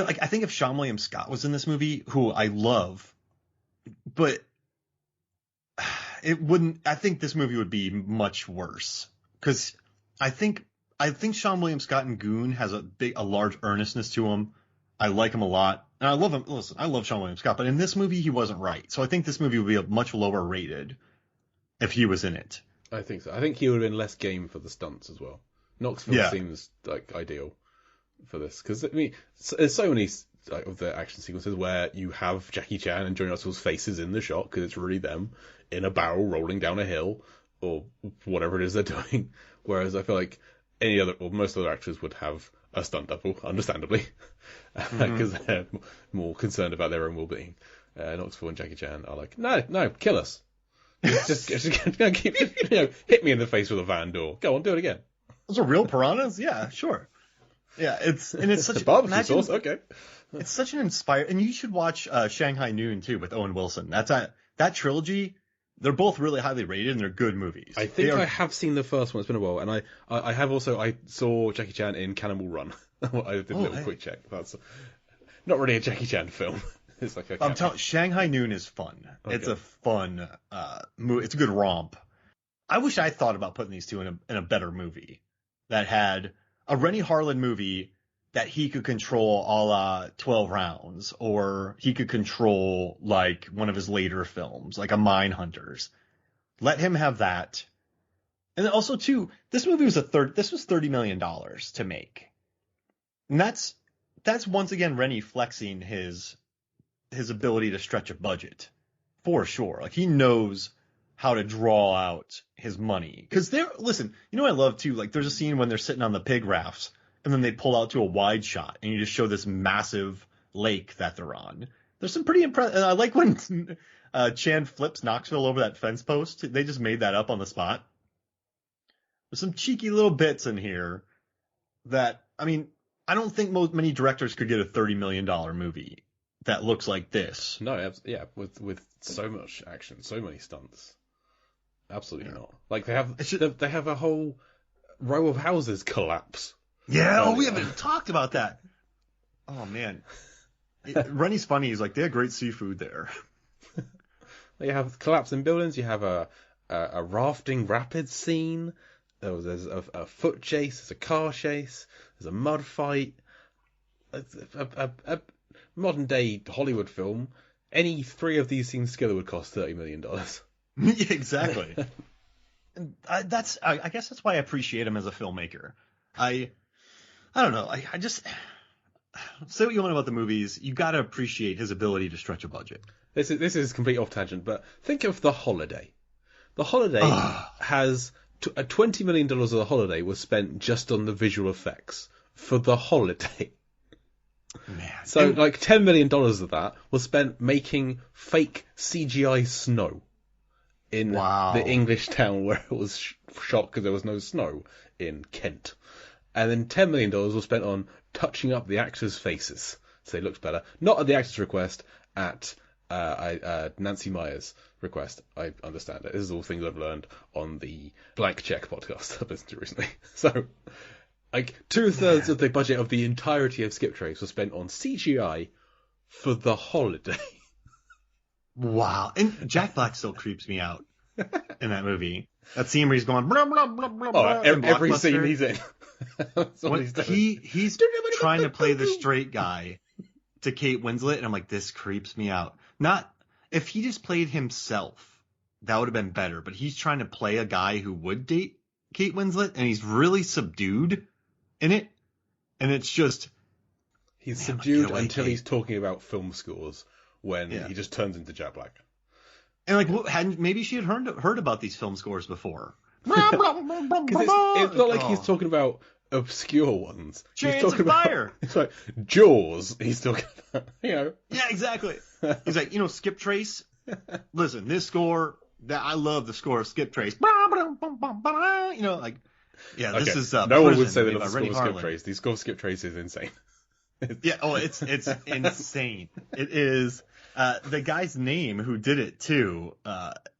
like, I think if Seann William Scott was in this movie, who I love, but it wouldn't. I think this movie would be much worse because I think Seann William Scott in Goon has a large earnestness to him. I like him a lot, and I love him. Listen, I love Seann William Scott, but in this movie he wasn't right. So I think this movie would be a much lower rated if he was in it. I think so. I think he would have been less game for the stunts as well. Knoxville seems like ideal for this because I mean, there's so many of the action sequences where you have Jackie Chan and Johnny Knoxville's faces in the shot because it's really them in a barrel rolling down a hill or whatever it is they're doing. Whereas I feel like any other or most other actors would have a stunt double, understandably, because they're more concerned about their own well-being. Knoxville and Jackie Chan are like, no, kill us. just hit me in the face with a van door. Go on, do it again. Those are real piranhas? Yeah, sure. Yeah, it's such a barbecue sauce. Okay, it's such an inspired, and you should watch Shanghai Noon too with Owen Wilson. That trilogy. They're both really highly rated and they're good movies. I think I have seen the first one. It's been a while, and I have also I saw Jackie Chan in Cannibal Run. I did a little quick check. That's not really a Jackie Chan film. It's like I'm telling Shanghai Noon is fun. Okay. It's a fun movie. It's a good romp. I wish I thought about putting these two in a better movie that had a Renny Harlin movie that he could control a la 12 Rounds, or he could control like one of his later films, like a Mindhunters. Let him have that. And then also too, this movie was $30 million to make. And that's once again Renny flexing his ability to stretch a budget. For sure. Like he knows how to draw out his money. Cause listen, you know what I love too? Like there's a scene when they're sitting on the pig rafts and then they pull out to a wide shot and you just show this massive lake that they're on. There's some pretty impressive, I like when Chan flips Knoxville over that fence post. They just made that up on the spot. There's some cheeky little bits in here that, I mean, I don't think many directors could get a $30 million movie that looks like this. No, yeah, with so much action, so many stunts. Absolutely not. Like they have a whole row of houses collapse. Yeah, we haven't even talked about that. Oh man, Rennie's funny. He's like, they have great seafood there. You have collapsing buildings. You have a rafting rapids scene. There's a foot chase. There's a car chase. There's a mud fight. A modern day Hollywood film. Any three of these scenes together would cost $30 million. Yeah, exactly. And I guess that's why I appreciate him as a filmmaker. I don't know. I just say what you want about the movies. You got to appreciate his ability to stretch a budget. This is complete off tangent, but think of The Holiday. The Holiday has $20 million of The Holiday was spent just on the visual effects for The Holiday. Man. So like $10 million of that was spent making fake CGI snow in the English town where it was shot because there was no snow in Kent. And then $10 million was spent on touching up the actors' faces so they looked better. Not at the actors' request, at Nancy Meyer's request. I understand it. This is all things I've learned on the Blank Check podcast I've listened to recently. So, like, 2/3 of the budget of the entirety of Skiptrace was spent on CGI for The Holiday. Wow. And Jack Black still creeps me out in that movie. That scene where he's going blah, blah, blah, blah, blah. Every scene he's in. He's trying to play the straight guy to Kate Winslet, and I'm like, this creeps me out. Not if he just played himself, that would have been better. But he's trying to play a guy who would date Kate Winslet, and he's really subdued in it. And it's just he's subdued until he's talking about film scores when he just turns into Jack Black. And like, maybe she had heard about these film scores before. It's not like he's talking about obscure ones. He's talking about it's like Jaws. He's talking about, Yeah, exactly. He's like, Skiptrace. Listen, this score, I love the score of Skiptrace. This is no one would say they love the score of Skiptrace. The score of Skiptrace is insane. It's insane. It is. The guy's name who did it too.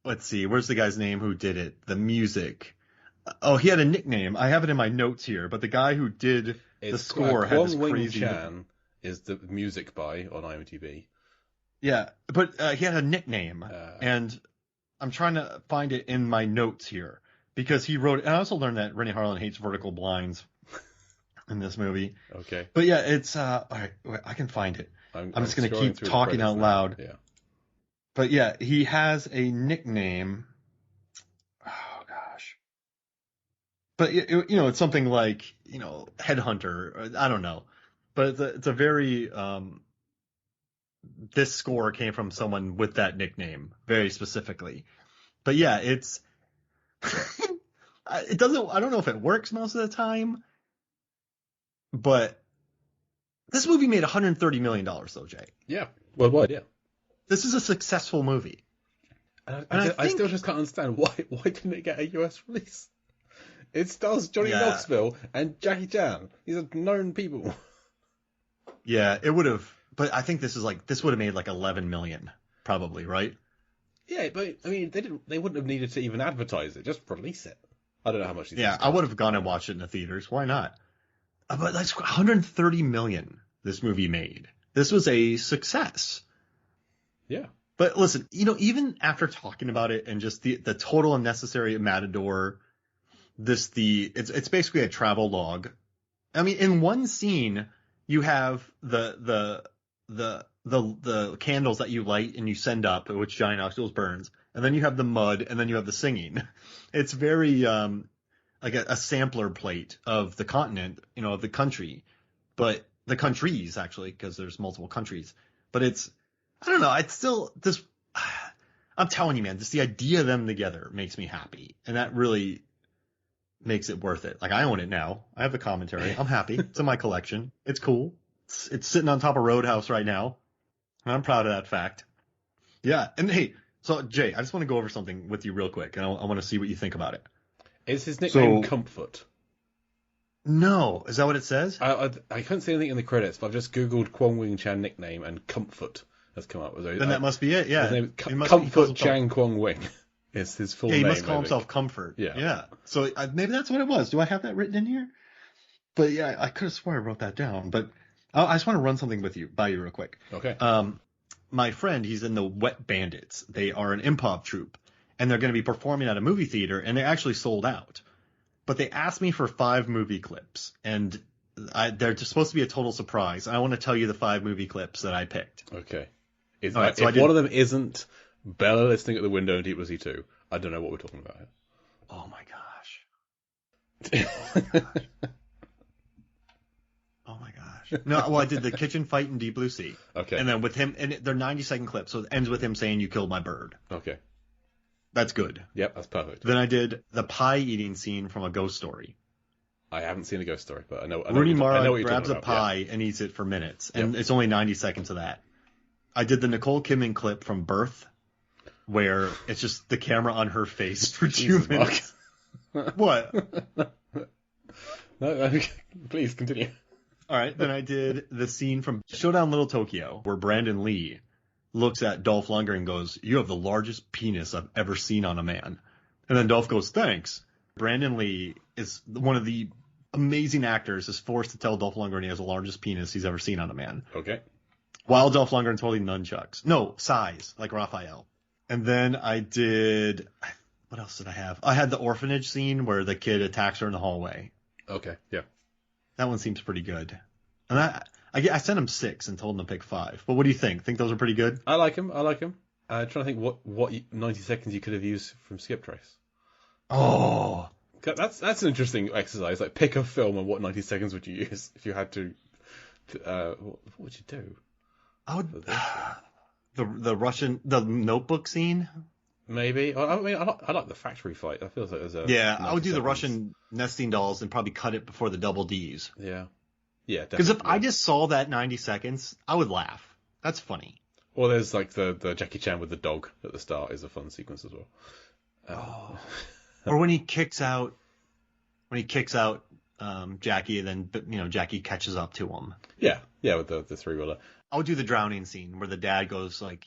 Let's see. Where's the guy's name who did it? The music. He had a nickname. I have it in my notes here. But the guy who did the score had this crazy. Chan is the music by on IMDb. Yeah, but he had a nickname, and I'm trying to find it in my notes here because he wrote. And I also learned that Renny Harlin hates vertical blinds in this movie. Okay. But yeah, it's all right. I can find it. I'm just gonna keep talking out loud. Yeah. But yeah, he has a nickname. Oh gosh. But it's something like Headhunter. I don't know. But it's a very this score came from someone with that nickname very specifically. But yeah, it doesn't. I don't know if it works most of the time. But this movie made $130 million though, Jay. Yeah, worldwide. Yeah. This is a successful movie. And I still just can't understand why didn't it get a US release? It stars Johnny Knoxville and Jackie Chan. These are known people. Yeah, it would have. But I think this would have made like 11 million, probably, right? Yeah, but I mean, they wouldn't have needed to even advertise it. Just release it. I don't know how much. I would have gone and watched it in the theaters. Why not? But that's 130 million this movie made. This was a success. Yeah. But listen, even after talking about it and just the total unnecessary Matador, it's basically a travel log. I mean, in one scene, you have the candles that you light and you send up, which Johnny Knoxville burns, and then you have the mud, and then you have the singing. It's very like a sampler plate of the continent, of the country, but the countries actually, because there's multiple countries. But I don't know. It's still this. I'm telling you, man, just the idea of them together makes me happy, and that really makes it worth it. Like, I own it now. I have the commentary. I'm happy. It's in my collection. It's cool. It's sitting on top of Roadhouse right now, and I'm proud of that fact. Yeah, and hey, so Jay, I just want to go over something with you real quick, and I want to see what you think about it. Is his nickname Comfort? No, is that what it says? I couldn't see anything in the credits, but I've just googled Kwong Wing Chan nickname and Comfort has come up. Then that must be it. Yeah, his name is Comfort Chan Kwong Wing. Is his full name? Yeah, he must call himself Comfort. Yeah. So maybe that's what it was. Do I have that written in here? But yeah, I could have sworn I wrote that down. But I just want to run something by you real quick. Okay. My friend, he's in the Wet Bandits. They are an improv troupe, and they're going to be performing at a movie theater, and they actually sold out. But they asked me for 5 movie clips, and they're just supposed to be a total surprise. I want to tell you the 5 movie clips that I picked. Okay. If one of them isn't Bella listening at the window in Deep Blue Sea 2, I don't know what we're talking about here. Oh my gosh. Oh my gosh. No, well, I did the kitchen fight in Deep Blue Sea. Okay. And then with him, and they're 90-second clips, so it ends with him saying, "You killed my bird." Okay. That's good. Yep, that's perfect. Then I did the pie eating scene from A Ghost Story. I haven't seen A Ghost Story, but I know. Rooney Mara grabs a pie and eats it for minutes, and it's only 90 seconds of that. I did the Nicole Kidman clip from Birth, where it's just the camera on her face for 2 minutes. What? No, please continue. All right, then I did the scene from Showdown Little Tokyo, where Brandon Lee looks at Dolph Lundgren and goes, "You have the largest penis I've ever seen on a man." And then Dolph goes, "Thanks." Brandon Lee is one of the amazing actors, is forced to tell Dolph Lundgren he has the largest penis he's ever seen on a man. Okay. While Dolph Lundgren's holding nunchucks. No, size, like Raphael. And then I did, what else did I have? I had the orphanage scene where the kid attacks her in the hallway. Okay, yeah. That one seems pretty good. And I sent him 6 and told him to pick 5. But what do you think? Think those are pretty good? I like him. I'm trying to think what 90 seconds you could have used from Skiptrace. Oh, that's an interesting exercise. Like, pick a film and what 90 seconds would you use if you had to what would you do? I would the Notebook scene. Maybe. I mean, I like the factory fight. I feel like there's I would do the Russian nesting dolls and probably cut it before the double Ds. Yeah. Yeah, because if I just saw that 90 seconds, I would laugh. That's funny. Or there's like the Jackie Chan with the dog at the start is a fun sequence as well. Or when he kicks out Jackie, and then Jackie catches up to him. Yeah, with the 3-wheeler. I would do the drowning scene where the dad goes like,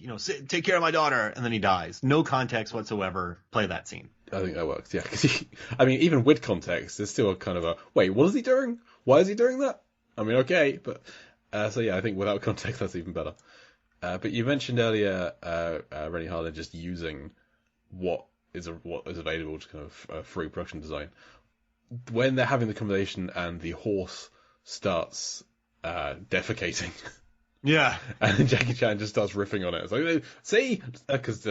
take care of my daughter, and then he dies. No context whatsoever. Play that scene. I think that works. Yeah, because I mean, even with context, there's still a kind of a wait. What is he doing? Why is he doing that? I mean, okay, but So yeah, I think without context, that's even better. But you mentioned earlier Renny Harlin just using what is available to kind of free production design. When they're having the conversation and the horse starts defecating. Yeah. And Jackie Chan just starts riffing on it. It's like, see? Because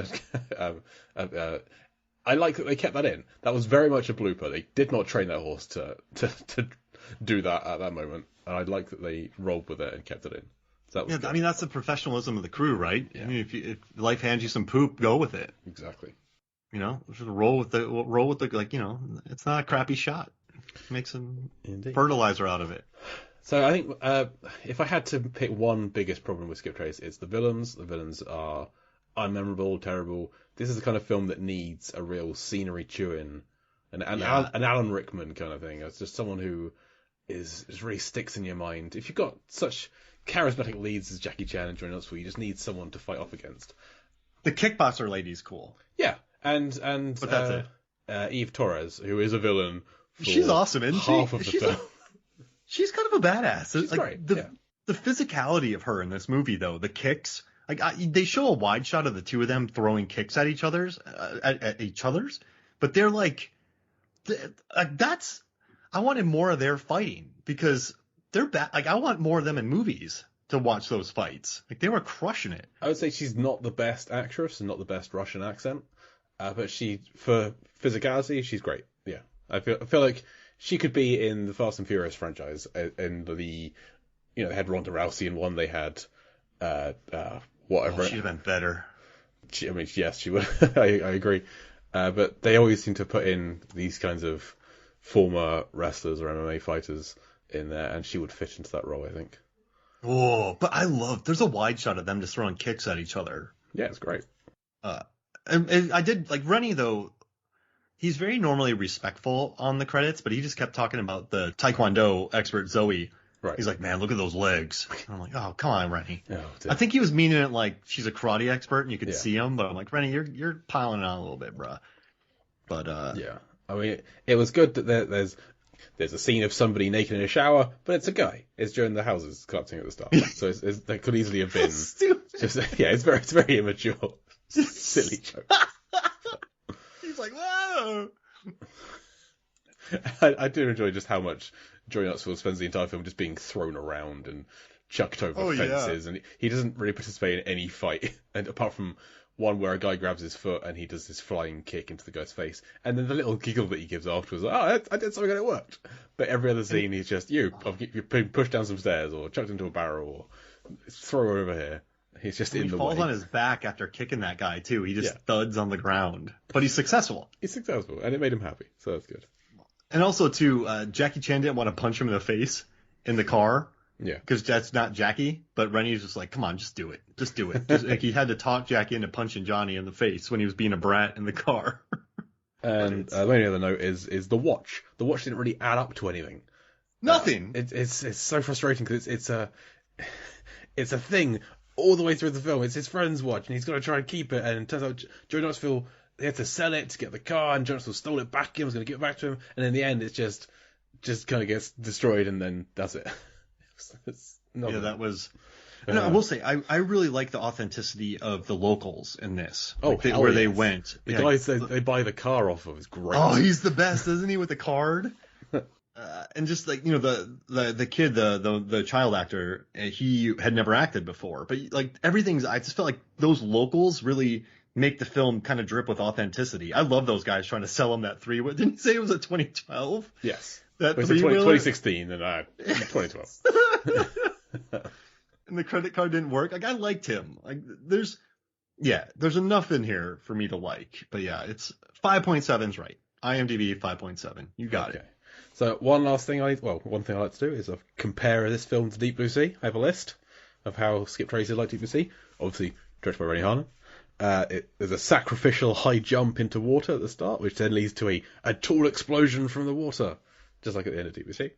I like that they kept that in. That was very much a blooper. They did not train that horse to do that at that moment. And I like that they rolled with it and kept it in. So that was good. I mean, that's the professionalism of the crew, right? Yeah. I mean, if life hands you some poop, go with it. Exactly. You know, just roll with the like, you know, it's not a crappy shot. Make some fertilizer out of it. So I think if I had to pick one biggest problem with Skiptrace, it's the villains. The villains are unmemorable, terrible. This is the kind of film that needs a real scenery chewing, an Alan Rickman kind of thing. It's just someone who is really sticks in your mind. If you've got such charismatic leads as Jackie Chan and Johnny Knoxville, you just need someone to fight off against. The kickboxer lady's cool. Yeah, and but that's it. Eve Torres, who is a villain. She's awesome, isn't she? Half of the film. She's kind of a badass. She's like, great. The physicality of her in this movie, though, the kicks. Like they show a wide shot of the two of them throwing kicks at each other's, but they're like, that's. I wanted more of their fighting because they're bad. Like I want more of them in movies to watch those fights. Like they were crushing it. I would say she's not the best actress and not the best Russian accent, but for physicality, she's great. Yeah, I feel like she could be in the Fast and Furious franchise. In they had Ronda Rousey in one. They had whatever. She'd have been better. Yes, she would. I agree. But they always seem to put in these kinds of former wrestlers or MMA fighters in there, and she would fit into that role, I think. Oh, but there's a wide shot of them just throwing kicks at each other. Yeah, it's great. And I did like Renny though. He's very normally respectful on the credits, but he just kept talking about the Taekwondo expert Zoe. Right. He's like, man, look at those legs. And I'm like, oh, come on, Renny. Oh, I think he was meaning it like she's a karate expert and you could Yeah. see him, but I'm like, Renny, you're piling it on a little bit, bruh. But yeah, I mean, it was good that there's a scene of somebody naked in a shower, but it's a guy. It's during the houses collapsing at the start, so that could easily have been just it's very immature, silly joke. He's like, whoa. I do enjoy just how much Johnny Knoxville spends the entire film just being thrown around and chucked over fences, and he doesn't really participate in any fight, and apart from one where a guy grabs his foot and he does this flying kick into the guy's face, and then the little giggle that he gives afterwards, I did something and it worked. But every other scene, he's just you're being pushed down some stairs or chucked into a barrel or throw over here. He's just in the way. He falls on his back after kicking that guy too. He just thuds on the ground, but he's successful. He's successful, and it made him happy, so that's good. And also too, Jackie Chan didn't want to punch him in the face in the car. Yeah. Because that's not Jackie, but Renny's just like, come on, just do it. Just do it. Like he had to talk Jackie into punching Johnny in the face when he was being a brat in the car. And the only other note is the watch. The watch didn't really add up to anything. Nothing. It's so frustrating because it's a thing all the way through the film. It's his friend's watch, and he's got to try and keep it. And it turns out Joe Knoxville, they had to sell it to get the car, and Joe Knoxville stole it back. He was going to give it back to him, and in the end, it's just kind of gets destroyed, and then that's it. That was. I will say I really like the authenticity of the locals in this. Where they went. The guys they buy the car off of is great. Oh, he's the best, isn't he, with the card? And just like the kid, the child actor, he had never acted before, but like everything's. I just felt like those locals really make the film kind of drip with authenticity. I love those guys trying to sell him that three. Didn't you say it was a 2012? Yes. That 2016 and 2012. And the credit card didn't work. Like I liked him. Like there's enough in here for me to like. But yeah, it's 5.7's right. IMDb 5.7. You got it. So one thing I like to do is compare this film to Deep Blue Sea. I have a list of how Skiptrace is like Deep Blue Sea. Obviously directed by Renny Harlin. There's a sacrificial high jump into water at the start, which then leads to a tall explosion from the water, just like at the end of Deep Blue Sea.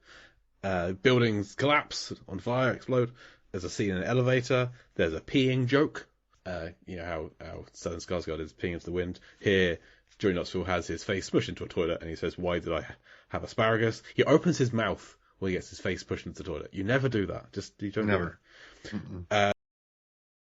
Buildings collapse, on fire, explode. There's a scene in an elevator. There's a peeing joke. How Stellan Skarsgård is peeing into the wind. Here, Johnny Knoxville has his face smushed into a toilet, and he says, "Why did I have asparagus?" He opens his mouth where he gets his face pushed into the toilet. You never do that. You don't never. Do